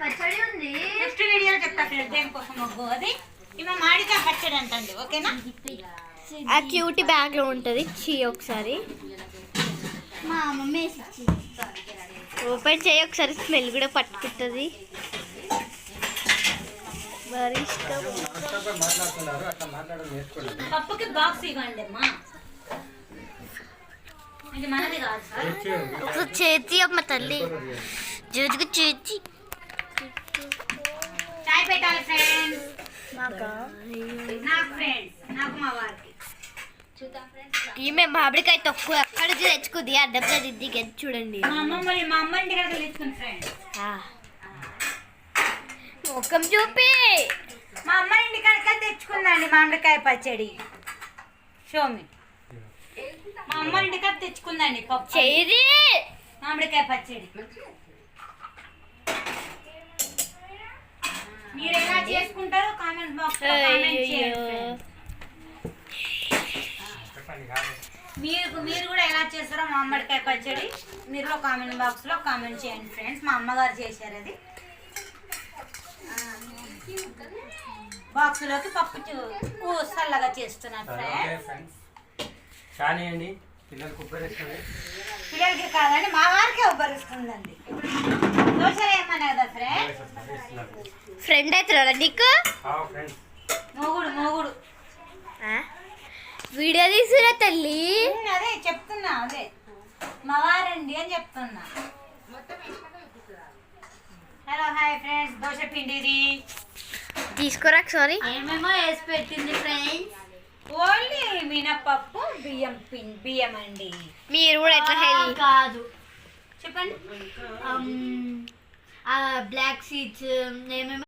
పచ్చడి ఉంది. నెక్స్ట్ వీడియోలో చెప్తా ఫ్రెండ్స్ దేనికోసం మొగ్గు అది. ఇవి మామిడికాయ పచ్చడి అంటండి, ఓకేనా? ఆ క్యూటీ బ్యాగ్ లో ఉంటది. ఒకసారి మా మమ్మీ ఓపెన్ చేయి, ఒకసారి స్మెల్ కూడా పట్టుకుంటుంది. మరి ఇష్టం. పప్పుకి బాక్స్ ఇవ్వండి అమ్మా. ఇది మనది కాదు సార్. ఒకసారి చేతి అమ్మ తల్లి, జ్యోతికి చేతి. చాయ్ పెట్టాలి ఫ్రెండ్స్. నాకు ఫ్రెండ్స్ నాకు మా వారికి. ఈమె మామిడికాయ తక్కువ అక్కడ తెచ్చుకుంది. అడ్డంగా దిద్ది చూడండి. మా అమ్మ ఇంటికి తెచ్చుకుంది ఫ్రెండ్స్. ముఖం చూపి మా అమ్మ ఇంటికాడికి తెచ్చుకుందండి మామిడికాయ పచ్చడి. షోమి మా అమ్మ ఇంటికాడ తెచ్చుకుందండి పప్పు చేది మామిడికాయ పచ్చడి. మీరు ఎలా చేసుకుంటారో కామెంట్ బాక్స్ లో కామెంట్ చేయండి. మీరు కూడా ఎలా చేస్తారో మామిడికాయ పచ్చడి మీరు కామెంట్ బాక్స్ లో కామెంట్ చేయండి ఫ్రెండ్స్. మా అమ్మగారు చేశారు అది. బాక్స్ లోకి పప్పు చల్లగా చేస్తున్నారు ఫ్రెండ్స్. పిల్లలకి కాదండి, మా వారికి ఉబ్బరిస్తుందండి. దోశలు ఏమన్నా కదా ఫ్రెండ్ అవుతున్నాడా నీకు? మొగుడు వీడియో తీసుకురా తల్లి. అదే చెప్తున్నా, అదే మా వారండి అని చెప్తున్నా. హలో హాయ్ ఫ్రెండ్స్, దోశ పిండిది తీసుకురా. సారీ ఏమేమో వేసి పెట్టింది ఫ్రెండ్స్. ఓన్లీ మినపప్పు బియ్యం అండి. మీరు కూడా ఎట్లా హెల్తీ కాదు చెప్పండి. బ్లాక్ సీడ్స్ ఏమేమో